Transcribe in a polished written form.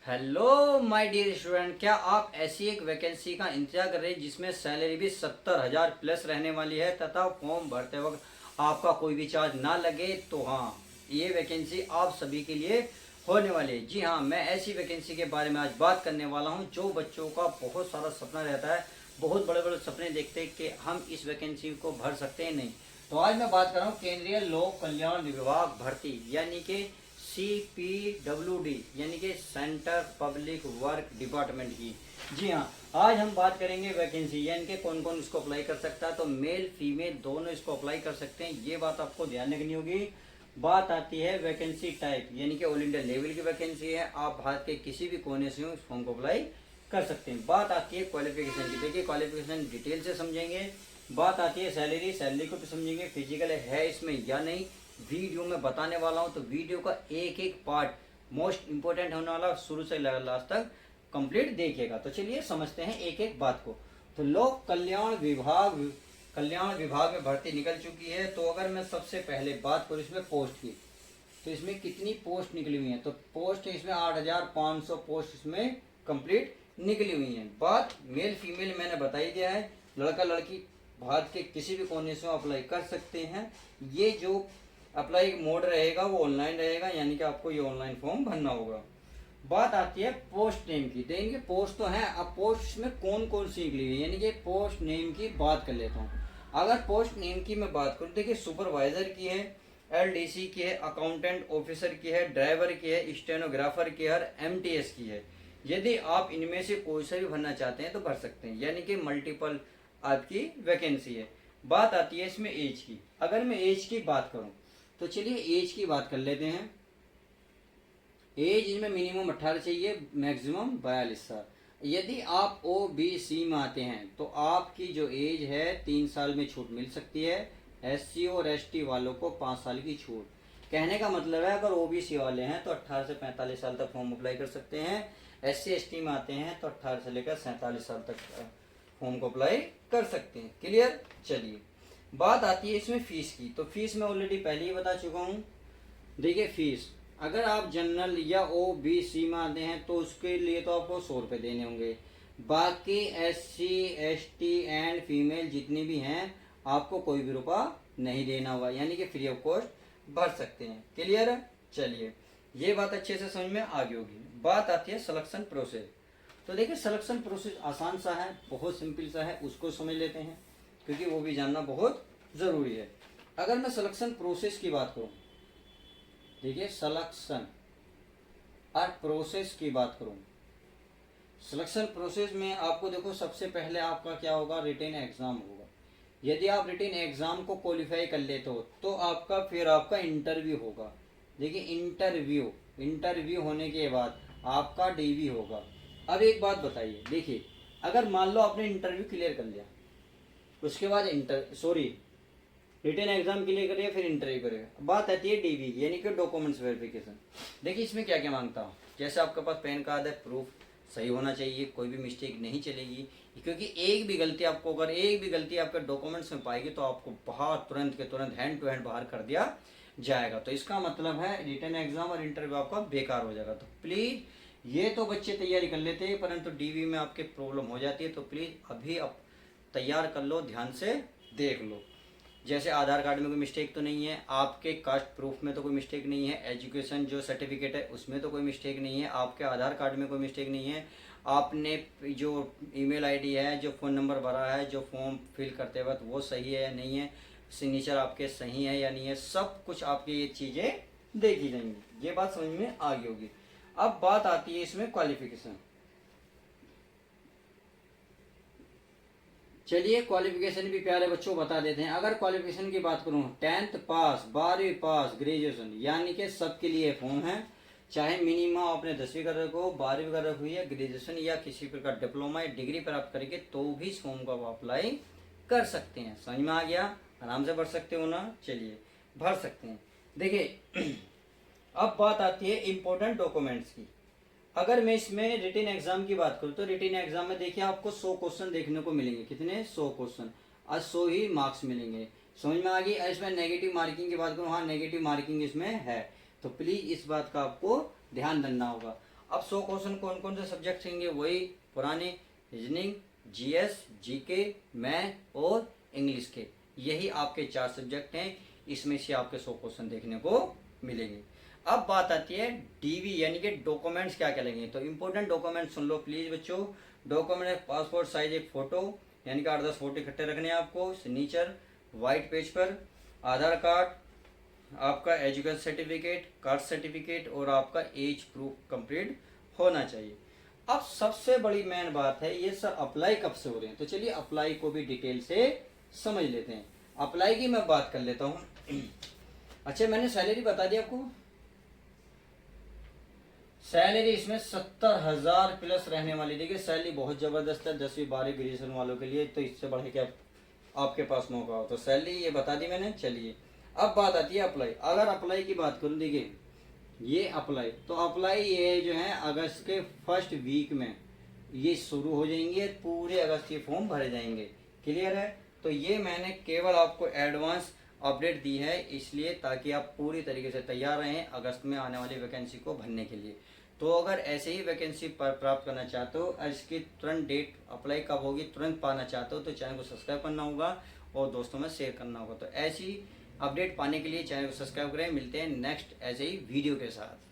Hello my dear student, क्या आप ऐसी एक वैकेंसी का इंतजार कर रहे हैं जिसमें सैलरी भी 70,000 प्लस रहने वाली है तथा फॉर्म भरते वक्त आपका कोई भी चार्ज ना लगे? तो हाँ, ये वैकेंसी आप सभी के लिए होने वाली है। जी हाँ, मैं ऐसी वैकेंसी के बारे में आज बात करने वाला हूँ जो बच्चों का बहुत सारा सपना रहता है, बहुत बड़े बड़े सपने देखते हैं कि हम इस वैकेंसी को भर सकते हैं। नहीं तो आज मैं बात कर रहा हूँ केंद्रीय लोक कल्याण विभाग भर्ती यानी कि CPWD यानी कि सेंटर पब्लिक वर्क डिपार्टमेंट की। जी हाँ, आज हम बात करेंगे वैकेंसी यानी कि कौन कौन इसको अप्लाई कर सकता है। तो मेल फीमेल दोनों इसको अप्लाई कर सकते हैं, ये बात आपको ध्यान रखनी होगी। बात आती है वैकेंसी टाइप यानी कि ऑल इंडिया लेवल की वैकेंसी है, आप भारत के किसी भी कोने से इस फॉर्म को अप्लाई कर सकते हैं। बात आती है क्वालिफिकेशन की, देखिए क्वालिफिकेशन डिटेल से समझेंगे। बात आती है सैलरी, सैलरी को भी समझेंगे, फिजिकल है इसमें या नहीं वीडियो में बताने वाला हूं। तो वीडियो का एक एक पार्ट मोस्ट इंपोर्टेंट होने वाला, शुरू से लास्ट तक कंप्लीट देखिएगा। तो चलिए समझते हैं एक एक बात को। तो लोक कल्याण विभाग में भर्ती निकल चुकी है। तो अगर मैं सबसे पहले बात करूँ इसमें पोस्ट की, तो इसमें कितनी पोस्ट निकली हुई है? तो पोस्ट इसमें 8,500 पोस्ट इसमें कंप्लीट निकली हुई है। बात मेल फीमेल मैंने बता ही दिया है, लड़का लड़की भारत के किसी भी कोने से अप्लाई कर सकते हैं। ये जो अप्लाई मोड रहेगा वो ऑनलाइन रहेगा, यानी कि आपको ये ऑनलाइन फॉर्म भरना होगा। बात आती है पोस्ट नेम की, देंगे पोस्ट तो है, अब पोस्ट में कौन कौन सी निकली हुई है यानी कि पोस्ट नेम की बात कर लेता हूँ। अगर पोस्ट नेम की मैं बात करूँ, देखिए सुपरवाइजर की है, LDC की है, अकाउंटेंट ऑफिसर की है, ड्राइवर की है, स्टेनोग्राफर की है और MTS की है। यदि आप इनमें से कोई सा भी भरना चाहते हैं तो भर सकते हैं, यानी कि मल्टीपल आपकी वैकेंसी है। बात आती है इसमें एज की, अगर मैं एज की बात करूं तो चलिए एज की बात कर लेते हैं। एज इनमें मिनिमम 18 चाहिए, मैक्सिमम 42 साल। यदि आप OBC में आते हैं तो आपकी जो एज है 3 साल में छूट मिल सकती है। SC और ST वालों को 5 साल की छूट। कहने का मतलब है अगर OBC वाले हैं तो 18 से 45 साल तक फॉर्म अप्लाई कर सकते हैं। SC ST में आते हैं तो 18 से लेकर 47 साल तक फॉर्म को अप्लाई कर सकते हैं। क्लियर? चलिए बात आती है इसमें फीस की। तो फीस मैं ऑलरेडी पहले ही बता चुका हूँ। देखिए फीस, अगर आप जनरल या OBC में आते हैं तो उसके लिए तो आपको 100 रुपये देने होंगे। बाकी SC ST एंड फीमेल जितनी भी हैं आपको कोई भी रुपया नहीं देना होगा, यानी कि फ्री ऑफ कॉस्ट भर सकते हैं। क्लियर? चलिए ये बात अच्छे से समझ में आ गई होगी। बात आती है सिलेक्शन प्रोसेस। तो देखिए सिलेक्शन प्रोसेस आसान सा है, बहुत सिंपल सा है, उसको समझ लेते हैं क्योंकि वो भी जानना बहुत ज़रूरी है। अगर मैं सिलेक्शन प्रोसेस की बात करूँ, देखिए सिलेक्शन और प्रोसेस की बात करूँ, सिलेक्शन प्रोसेस में आपको देखो सबसे पहले आपका क्या होगा, रिटेन एग्ज़ाम होगा। यदि आप रिटेन एग्ज़ाम को क्वालिफाई कर लेते हो तो आपका फिर आपका इंटरव्यू होगा। देखिए इंटरव्यू होने के बाद आपका DV होगा। अब एक बात बताइए, देखिए अगर मान लो आपने इंटरव्यू क्लियर कर लिया, उसके बाद रिटन एग्जाम क्लियर करिए फिर इंटरव्यू करेगा। बात आती है DV यानी कि डॉक्यूमेंट्स वेरिफिकेशन। देखिए इसमें क्या क्या मांगता हूँ, जैसे आपके पास पैन कार्ड है, प्रूफ सही होना चाहिए, कोई भी मिस्टेक नहीं चलेगी, क्योंकि एक भी गलती आपके डॉक्यूमेंट्स में पाएगी तो आपको बाहर तुरंत के तुरंत हैंड टू हैंड बाहर कर दिया जाएगा। तो इसका मतलब है रिटन एग्जाम और इंटरव्यू आपका बेकार हो जाएगा। तो प्लीज़ ये तो बच्चे तैयारी कर लेते हैं, परंतु DV में आपके प्रॉब्लम हो जाती है। तो प्लीज़ अभी आप तैयार कर लो, ध्यान से देख लो। जैसे आधार कार्ड में कोई मिस्टेक तो नहीं है, आपके कास्ट प्रूफ में तो कोई मिस्टेक नहीं है, एजुकेशन जो सर्टिफिकेट है उसमें तो कोई मिस्टेक नहीं है, आपके आधार कार्ड में कोई मिस्टेक नहीं है, आपने जो ईमेल आईडी है, जो फ़ोन नंबर भरा है, जो फॉर्म फिल करते वक्त वो सही है या नहीं है, सिग्नेचर आपके सही है या नहीं है, सब कुछ आपकी ये चीज़ें देखी जाएंगी। ये बात समझ में आ गई होगी। अब बात आती है इसमें क्वालिफिकेशन। चलिए क्वालिफिकेशन भी प्यारे बच्चों बता देते हैं। अगर क्वालिफिकेशन की बात करूं, 10th पास, 12वीं पास, ग्रेजुएशन, यानी कि सबके लिए फॉर्म है। चाहे मिनिमम आपने 10वीं कर रखो, 12वीं कर रखी है, ग्रेजुएशन या किसी प्रकार डिप्लोमा या डिग्री प्राप्त करके तो भी इस फॉर्म का अप्लाई कर सकते हैं। समझ में आ गया? आराम से भर सकते हो ना? चलिए भर सकते हैं। देखिए अब बात आती है इम्पोर्टेंट डॉक्यूमेंट्स की। अगर मैं इसमें रिटन एग्जाम की बात करूँ तो रिटन एग्जाम में देखिए आपको 100 क्वेश्चन देखने को मिलेंगे। कितने? 100 क्वेश्चन और 100 ही मार्क्स मिलेंगे। समझ में आ गई? इसमें नेगेटिव मार्किंग की बात करूँ, हाँ नेगेटिव मार्किंग इसमें है, तो प्लीज इस बात का आपको ध्यान देना होगा। अब 100 क्वेश्चन कौन कौन से सब्जेक्ट रहेंगे, वही पुराने रीजनिंग, जीएस, जीके, मैथ और इंग्लिश के, यही आपके 4 सब्जेक्ट हैं। इसमें से आपके 100 क्वेश्चन देखने को मिलेंगे। अब बात आती है डीवी यानी कि डॉक्यूमेंट्स क्या क्या लगेंगे। तो important document soon low please बच्चों। डॉक्यूमेंट है पासपोर्ट साइज एक फोटो, यानी कि 8-10 फोटो इकट्ठे रखने हैं आपको, सिग्नेचर वाइट पेज पर, आधार कार्ड, आपका एजुकेशन सर्टिफिकेट, कास्ट सर्टिफिकेट और आपका एज प्रूफ कंप्लीट होना चाहिए। अब सबसे बड़ी मेन बात है, ये सर अप्लाई कब से हो रहे हैं, तो चलिए अप्लाई को भी डिटेल से समझ लेते हैं। अप्लाई की मैं बात कर लेता हूँ। अच्छा मैंने सैलरी बता दी आपको, सैलरी इसमें 70,000 प्लस रहने वाली। देखिए सैलरी बहुत जबरदस्त है 10वीं 12वीं ग्रेजुएशन वालों के लिए, तो इससे बढ़े क्या आपके पास मौका हो। तो सैलरी ये बता दी मैंने। चलिए अब बात आती है अप्लाई। अगर अप्लाई की बात करूँ, देखिए ये अप्लाई, तो अप्लाई ये जो है अगस्त के फर्स्ट वीक में ये शुरू हो जाएंगे, पूरे अगस्त के फॉर्म भरे जाएंगे। क्लियर है। तो ये मैंने केवल आपको एडवांस अपडेट दी है इसलिए, ताकि आप पूरी तरीके से तैयार रहें अगस्त में आने वाली वैकेंसी को भरने के लिए। तो अगर ऐसे ही वैकेंसी प्राप्त करना चाहते हो, इसकी तुरंत डेट अप्लाई कब होगी तुरंत पाना चाहते हो, तो चैनल को सब्सक्राइब करना होगा और दोस्तों में शेयर करना होगा। तो ऐसी अपडेट पाने के लिए चैनल को सब्सक्राइब करें। मिलते हैं नेक्स्ट ऐसे ही वीडियो के साथ।